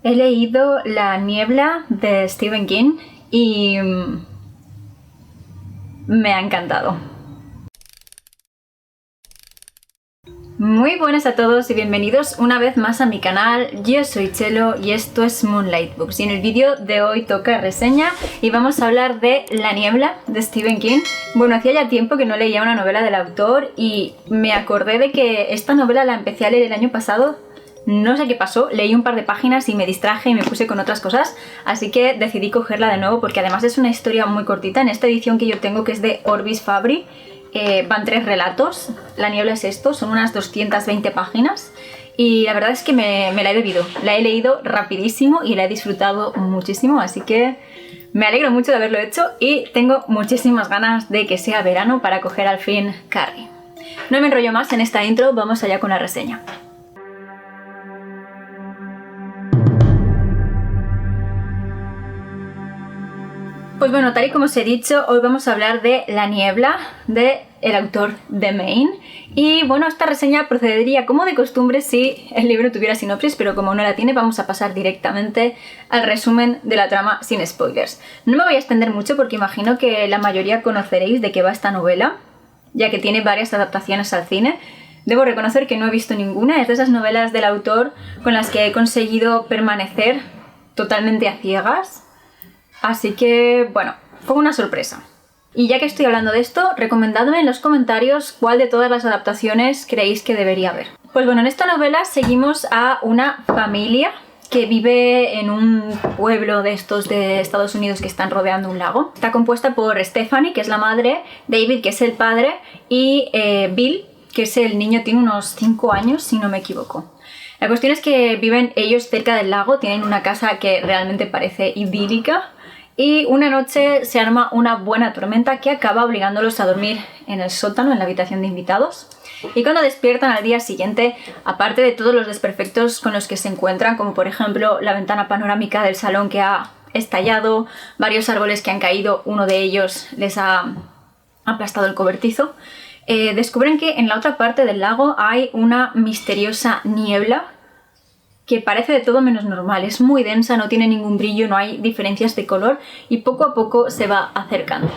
He leído La niebla de Stephen King y me ha encantado. Muy buenas a todos y bienvenidos una vez más a mi canal. Yo soy Chelo y esto es Moonlight Books, y en el vídeo de hoy toca reseña y vamos a hablar de La niebla de Stephen King. Bueno, hacía ya tiempo que no leía una novela del autor y me acordé de que esta novela la empecé a leer el año pasado. No sé qué pasó, leí un par de páginas y me distraje y me puse con otras cosas, así que decidí cogerla de nuevo porque además es una historia muy cortita. En esta edición que yo tengo, que es de Orbis Fabri, van 3 relatos. La niebla es esto, son unas 220 páginas y la verdad es que me la he bebido. La he leído rapidísimo y la he disfrutado muchísimo, así que me alegro mucho de haberlo hecho y tengo muchísimas ganas de que sea verano para coger al fin Carrie. No me enrollo más en esta intro, vamos allá con la reseña. Pues bueno, tal y como os he dicho, hoy vamos a hablar de La niebla, de el autor de Maine. Y bueno, esta reseña procedería como de costumbre si el libro tuviera sinopsis, pero como no la tiene, vamos a pasar directamente al resumen de la trama sin spoilers. No me voy a extender mucho porque imagino que la mayoría conoceréis de qué va esta novela, ya que tiene varias adaptaciones al cine. Debo reconocer que no he visto ninguna, es de esas novelas del autor con las que he conseguido permanecer totalmente a ciegas. Así que, bueno, fue una sorpresa. Y ya que estoy hablando de esto, recomendadme en los comentarios cuál de todas las adaptaciones creéis que debería haber. Pues bueno, en esta novela seguimos a una familia que vive en un pueblo de estos de Estados Unidos que están rodeando un lago. Está compuesta por Stephanie, que es la madre, David, que es el padre, y Bill, que es el niño, tiene unos 5 años, si no me equivoco. La cuestión es que viven ellos cerca del lago, tienen una casa que realmente parece idílica. Y una noche se arma una buena tormenta que acaba obligándolos a dormir en el sótano, en la habitación de invitados. Y cuando despiertan al día siguiente, aparte de todos los desperfectos con los que se encuentran, como por ejemplo la ventana panorámica del salón que ha estallado, varios árboles que han caído, uno de ellos les ha aplastado el cobertizo, descubren que en la otra parte del lago hay una misteriosa niebla que parece de todo menos normal. Es muy densa, no tiene ningún brillo, no hay diferencias de color y poco a poco se va acercando.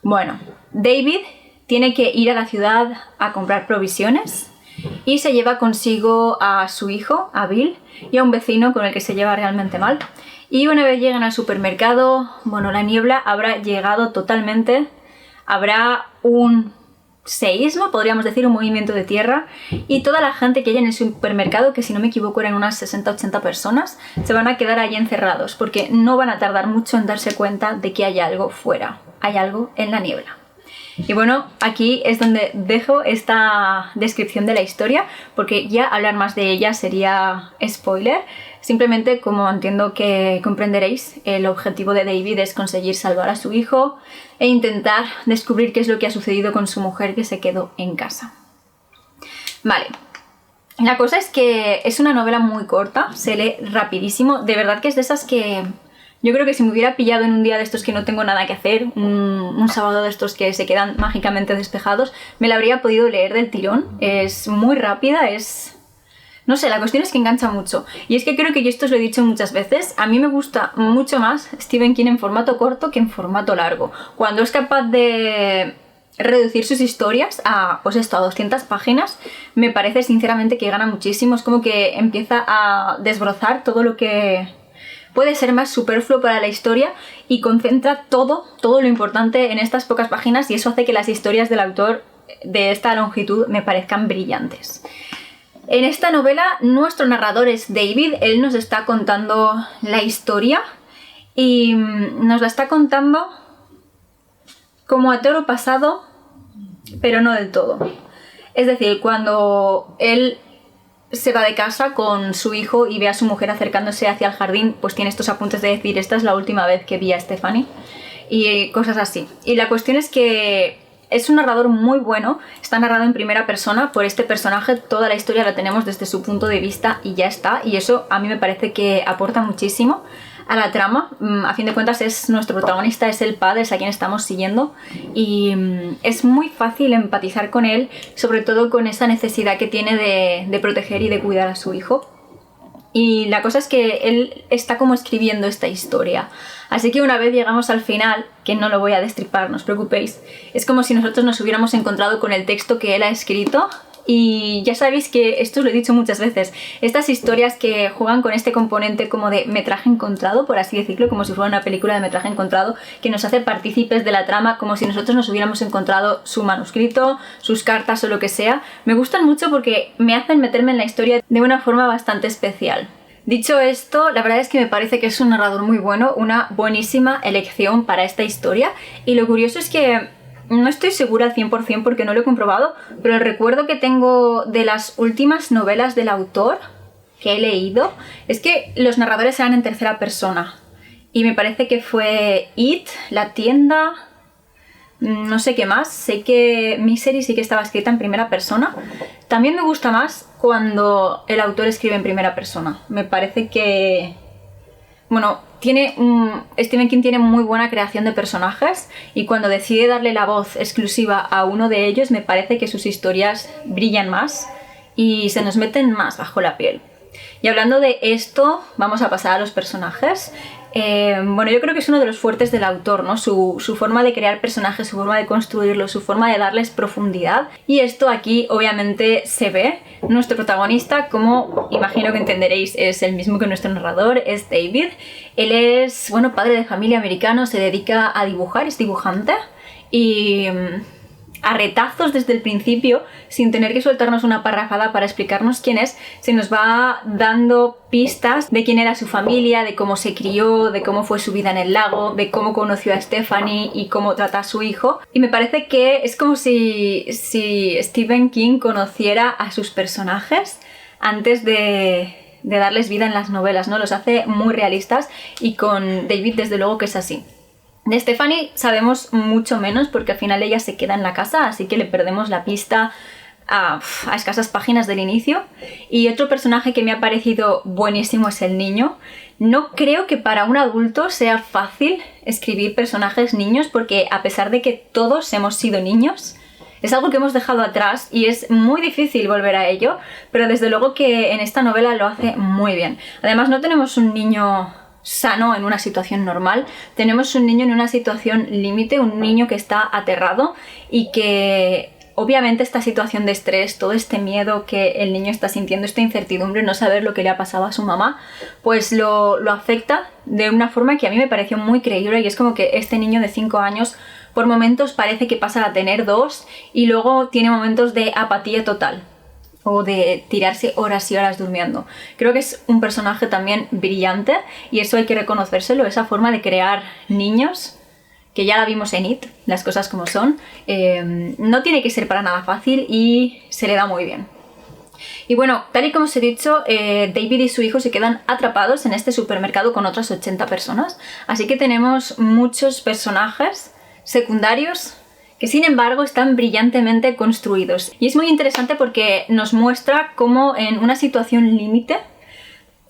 Bueno, David tiene que ir a la ciudad a comprar provisiones y se lleva consigo a su hijo, a Bill, y a un vecino con el que se lleva realmente mal. Y una vez llegan al supermercado, bueno, la niebla habrá llegado totalmente, habrá un seísmo, podríamos decir, un movimiento de tierra, y toda la gente que hay en el supermercado, que si no me equivoco eran unas 60-80 personas, se van a quedar ahí encerrados porque no van a tardar mucho en darse cuenta de que hay algo fuera, hay algo en la niebla. Y bueno, aquí es donde dejo esta descripción de la historia porque ya hablar más de ella sería spoiler. Simplemente, como entiendo que comprenderéis, el objetivo de David es conseguir salvar a su hijo e intentar descubrir qué es lo que ha sucedido con su mujer que se quedó en casa. Vale, la cosa es que es una novela muy corta, se lee rapidísimo, de verdad que es de esas que yo creo que si me hubiera pillado en un día de estos que no tengo nada que hacer, un sábado de estos que se quedan mágicamente despejados, me la habría podido leer del tirón. Es muy rápida, no sé, la cuestión es que engancha mucho. Y es que creo que yo esto os lo he dicho muchas veces, a mí me gusta mucho más Stephen King en formato corto que en formato largo. Cuando es capaz de reducir sus historias a, pues esto, a 200 páginas, me parece sinceramente que gana muchísimo. Es como que empieza a desbrozar todo lo que puede ser más superfluo para la historia y concentra todo lo importante en estas pocas páginas, y eso hace que las historias del autor de esta longitud me parezcan brillantes. En esta novela nuestro narrador es David, él nos está contando la historia y nos la está contando como a toro pasado, pero no del todo. Es decir, cuando él se va de casa con su hijo y ve a su mujer acercándose hacia el jardín, pues tiene estos apuntes de decir: esta es la última vez que vi a Stephanie, y cosas así. Y la cuestión es que es un narrador muy bueno, está narrado en primera persona por este personaje, toda la historia la tenemos desde su punto de vista y ya está, y eso a mí me parece que aporta muchísimo a la trama. A fin de cuentas es nuestro protagonista, es el padre, es a quien estamos siguiendo, y es muy fácil empatizar con él, sobre todo con esa necesidad que tiene de proteger y de cuidar a su hijo. Y la cosa es que él está como escribiendo esta historia. Así que una vez llegamos al final, que no lo voy a destripar, no os preocupéis, es como si nosotros nos hubiéramos encontrado con el texto que él ha escrito. Y ya sabéis que esto os lo he dicho muchas veces, estas historias que juegan con este componente como de metraje encontrado, por así decirlo, como si fuera una película de metraje encontrado, que nos hace partícipes de la trama como si nosotros nos hubiéramos encontrado su manuscrito, sus cartas o lo que sea, me gustan mucho porque me hacen meterme en la historia de una forma bastante especial. Dicho esto, la verdad es que me parece que es un narrador muy bueno, una buenísima elección para esta historia, y lo curioso es que no estoy segura al 100% porque no lo he comprobado, pero el recuerdo que tengo de las últimas novelas del autor que he leído es que los narradores eran en tercera persona. Y me parece que fue It, La tienda, no sé qué más. Sé que Misery sí que estaba escrita en primera persona. También me gusta más cuando el autor escribe en primera persona. Me parece que... Bueno, Stephen King tiene muy buena creación de personajes y cuando decide darle la voz exclusiva a uno de ellos me parece que sus historias brillan más y se nos meten más bajo la piel. Y hablando de esto, vamos a pasar a los personajes. Bueno, yo creo que es uno de los fuertes del autor, ¿no? Su forma de crear personajes, su forma de construirlos, su forma de darles profundidad. Y esto aquí obviamente se ve. Nuestro protagonista, como imagino que entenderéis, es el mismo que nuestro narrador, es David. Él es, bueno, padre de familia americano, se dedica a dibujar, es dibujante y... a retazos desde el principio, sin tener que soltarnos una parrafada para explicarnos quién es, se nos va dando pistas de quién era su familia, de cómo se crió, de cómo fue su vida en el lago, de cómo conoció a Stephanie y cómo trata a su hijo. Y me parece que es como si Stephen King conociera a sus personajes antes de darles vida en las novelas, ¿no? Los hace muy realistas y con David desde luego que es así. De Stephanie sabemos mucho menos porque al final ella se queda en la casa, así que le perdemos la pista a escasas páginas del inicio. Y otro personaje que me ha parecido buenísimo es el niño. No creo que para un adulto sea fácil escribir personajes niños porque a pesar de que todos hemos sido niños, es algo que hemos dejado atrás y es muy difícil volver a ello, pero desde luego que en esta novela lo hace muy bien. Además no tenemos un niño sano en una situación normal, tenemos un niño en una situación límite, un niño que está aterrado y que obviamente esta situación de estrés, todo este miedo que el niño está sintiendo, esta incertidumbre, no saber lo que le ha pasado a su mamá, pues lo afecta de una forma que a mí me pareció muy creíble y es como que este niño de 5 años por momentos parece que pasa a tener 2 y luego tiene momentos de apatía total o de tirarse horas y horas durmiendo. Creo que es un personaje también brillante y eso hay que reconocérselo, esa forma de crear niños, que ya la vimos en It, las cosas como son, no tiene que ser para nada fácil y se le da muy bien. Y bueno, tal y como os he dicho, David y su hijo se quedan atrapados en este supermercado con otras 80 personas, así que tenemos muchos personajes secundarios que sin embargo están brillantemente construidos. Y es muy interesante porque nos muestra cómo en una situación límite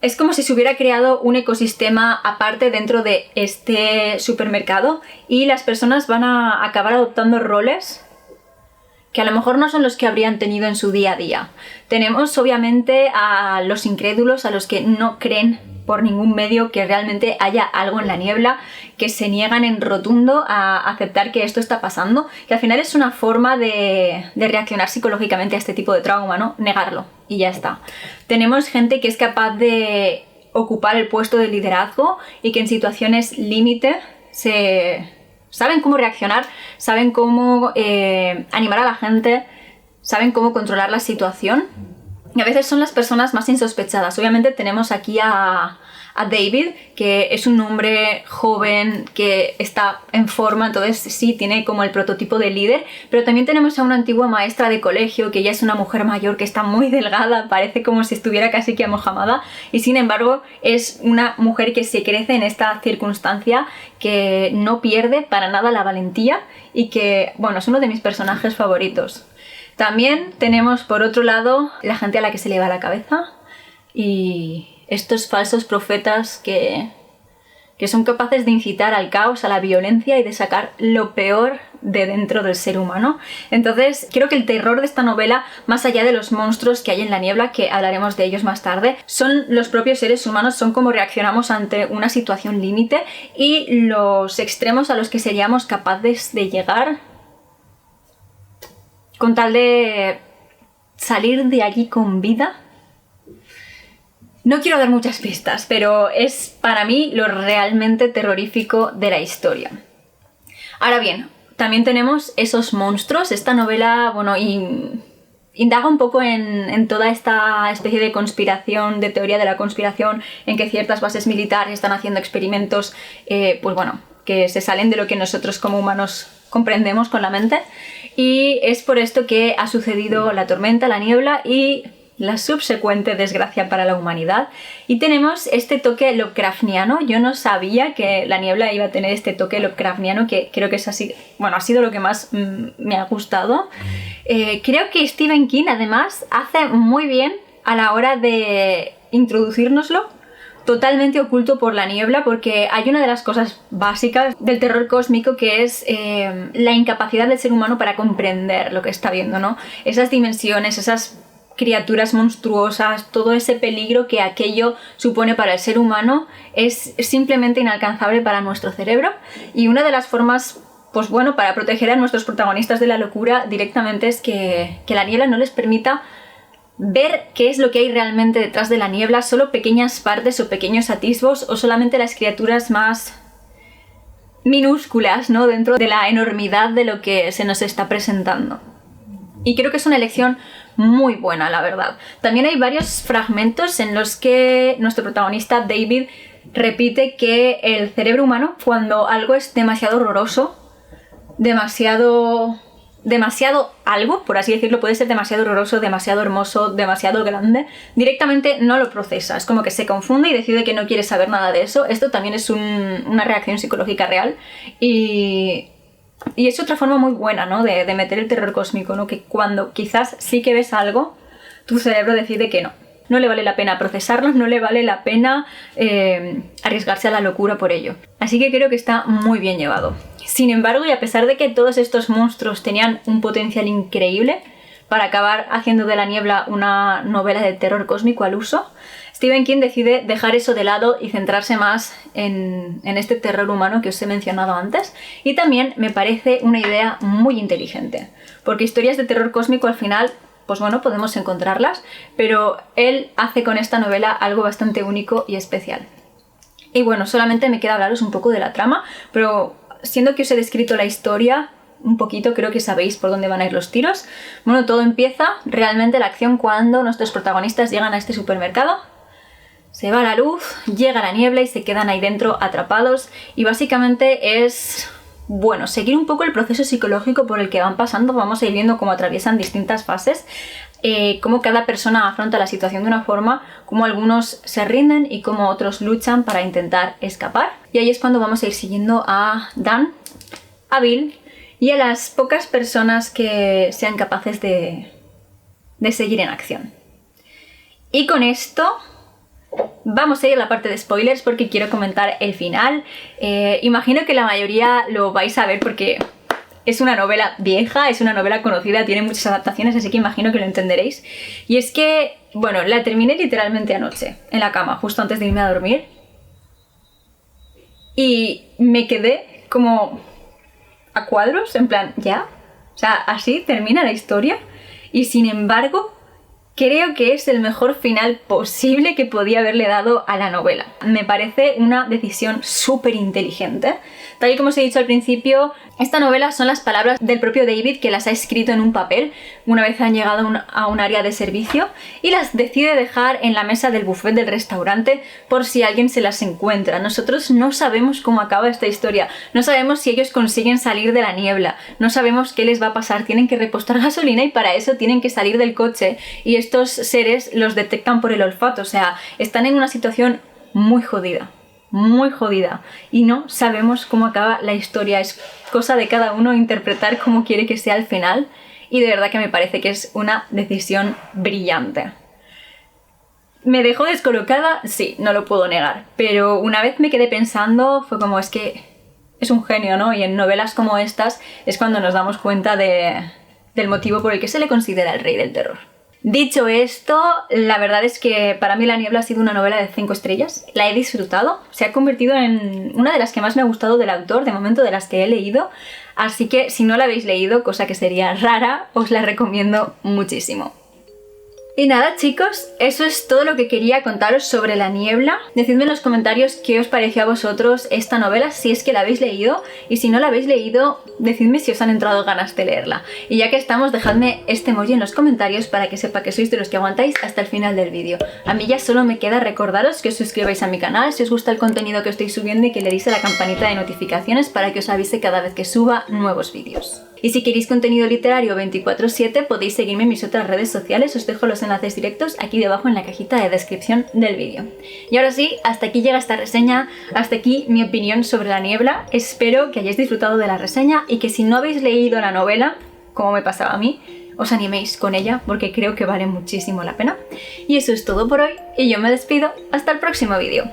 es como si se hubiera creado un ecosistema aparte dentro de este supermercado y las personas van a acabar adoptando roles que a lo mejor no son los que habrían tenido en su día a día. Tenemos obviamente a los incrédulos, a los que no creen por ningún medio que realmente haya algo en la niebla, que se niegan en rotundo a aceptar que esto está pasando, que al final es una forma de reaccionar psicológicamente a este tipo de trauma, ¿no? Negarlo y ya está. Tenemos gente que es capaz de ocupar el puesto de liderazgo y que en situaciones límite saben cómo reaccionar, saben cómo animar a la gente, saben cómo controlar la situación. Y a veces son las personas más insospechadas. Obviamente tenemos aquí a David, que es un hombre joven que está en forma, entonces sí, tiene como el prototipo de líder, pero también tenemos a una antigua maestra de colegio, que ya es una mujer mayor, que está muy delgada, parece como si estuviera casi que amojamada, y sin embargo es una mujer que se crece en esta circunstancia, que no pierde para nada la valentía y que, bueno, es uno de mis personajes favoritos. También tenemos por otro lado la gente a la que se le va la cabeza y estos falsos profetas que que son capaces de incitar al caos, a la violencia y de sacar lo peor de dentro del ser humano. Entonces creo que el terror de esta novela, más allá de los monstruos que hay en la niebla, que hablaremos de ellos más tarde, son los propios seres humanos, son cómo reaccionamos ante una situación límite y los extremos a los que seríamos capaces de llegar con tal de salir de allí con vida. No quiero dar muchas pistas, pero es para mí lo realmente terrorífico de la historia. Ahora bien, también tenemos esos monstruos. Esta novela, bueno, indaga un poco en toda esta especie de conspiración, de teoría de la conspiración, en que ciertas bases militares están haciendo experimentos, pues bueno, que se salen de lo que nosotros como humanos comprendemos con la mente. Y es por esto que ha sucedido la tormenta, la niebla y la subsecuente desgracia para la humanidad. Y tenemos este toque Lovecraftiano. Yo no sabía que la niebla iba a tener este toque Lovecraftiano, que creo que es así, bueno, ha sido lo que más me ha gustado. Creo que Stephen King además hace muy bien a la hora de introducírnoslo totalmente oculto por la niebla, porque hay una de las cosas básicas del terror cósmico que es la incapacidad del ser humano para comprender lo que está viendo, ¿no? Esas dimensiones, esas criaturas monstruosas, todo ese peligro que aquello supone para el ser humano es simplemente inalcanzable para nuestro cerebro. Y una de las formas, pues bueno, para proteger a nuestros protagonistas de la locura directamente es que la niebla no les permita ver qué es lo que hay realmente detrás de la niebla, solo pequeñas partes o pequeños atisbos o solamente las criaturas más minúsculas, ¿no?, dentro de la enormidad de lo que se nos está presentando. Y creo que es una elección muy buena, la verdad. También hay varios fragmentos en los que nuestro protagonista David repite que el cerebro humano, cuando algo es demasiado horroroso, demasiado algo, por así decirlo, puede ser demasiado horroroso, demasiado hermoso, demasiado grande, directamente no lo procesa. Es como que se confunde y decide que no quiere saber nada de eso. Esto también es una reacción psicológica real y es otra forma muy buena, ¿no?, de meter el terror cósmico, ¿no?, que cuando quizás sí que ves algo, tu cerebro decide que no le vale la pena procesarlo, no le vale la pena arriesgarse a la locura por ello. Así que creo que está muy bien llevado. Sin embargo, y a pesar de que todos estos monstruos tenían un potencial increíble para acabar haciendo de la niebla una novela de terror cósmico al uso, Stephen King decide dejar eso de lado y centrarse más en este terror humano que os he mencionado antes. Y también me parece una idea muy inteligente, porque historias de terror cósmico al final, pues bueno, podemos encontrarlas, pero él hace con esta novela algo bastante único y especial. Y bueno, solamente me queda hablaros un poco de la trama, pero siendo que os he descrito la historia un poquito, creo que sabéis por dónde van a ir los tiros. Bueno, todo empieza realmente la acción cuando nuestros protagonistas llegan a este supermercado. Se va la luz, llega la niebla y se quedan ahí dentro atrapados. Y básicamente es, bueno, seguir un poco el proceso psicológico por el que van pasando. Vamos a ir viendo cómo atraviesan distintas fases, cómo cada persona afronta la situación de una forma, cómo algunos se rinden y cómo otros luchan para intentar escapar. Y ahí es cuando vamos a ir siguiendo a Dan, a Bill y a las pocas personas que sean capaces de seguir en acción. Y con esto vamos a ir a la parte de spoilers porque quiero comentar el final. Imagino que la mayoría lo vais a ver porque es una novela vieja, es una novela conocida, tiene muchas adaptaciones, así que imagino que lo entenderéis. Y es que, bueno, la terminé literalmente anoche, en la cama, justo antes de irme a dormir. Y me quedé como a cuadros, en plan, ¿ya? O sea, así termina la historia. Y sin embargo, creo que es el mejor final posible que podía haberle dado a la novela. Me parece una decisión súper inteligente. Tal y como os he dicho al principio, esta novela son las palabras del propio David, que las ha escrito en un papel una vez han llegado a un área de servicio y las decide dejar en la mesa del buffet del restaurante por si alguien se las encuentra. Nosotros no sabemos cómo acaba esta historia, no sabemos si ellos consiguen salir de la niebla, no sabemos qué les va a pasar, tienen que repostar gasolina y para eso tienen que salir del coche y estos seres los detectan por el olfato, o sea, están en una situación muy jodida y no sabemos cómo acaba la historia. Es cosa de cada uno interpretar cómo quiere que sea el final y de verdad que me parece que es una decisión brillante. ¿Me dejó descolocada? Sí, no lo puedo negar. Pero una vez me quedé pensando, fue como, es que es un genio, ¿no? Y en novelas como estas es cuando nos damos cuenta del motivo por el que se le considera el rey del terror. Dicho esto, la verdad es que para mí La Niebla ha sido una novela de 5 estrellas. La he disfrutado, se ha convertido en una de las que más me ha gustado del autor, de momento de las que he leído. Así que si no la habéis leído, cosa que sería rara, os la recomiendo muchísimo. Y nada, chicos, eso es todo lo que quería contaros sobre La Niebla. Decidme en los comentarios qué os pareció a vosotros esta novela, si es que la habéis leído, y si no la habéis leído, decidme si os han entrado ganas de leerla. Y ya que estamos, dejadme este emoji en los comentarios para que sepa que sois de los que aguantáis hasta el final del vídeo. A mí ya solo me queda recordaros que os suscribáis a mi canal si os gusta el contenido que estoy subiendo y que le deis a la campanita de notificaciones para que os avise cada vez que suba nuevos vídeos. Y si queréis contenido literario 24/7 podéis seguirme en mis otras redes sociales, os dejo los enlaces directos aquí debajo en la cajita de descripción del vídeo. Y ahora sí, hasta aquí llega esta reseña, hasta aquí mi opinión sobre La Niebla. Espero que hayáis disfrutado de la reseña y que si no habéis leído la novela, como me pasaba a mí, os animéis con ella porque creo que vale muchísimo la pena. Y eso es todo por hoy y yo me despido hasta el próximo vídeo.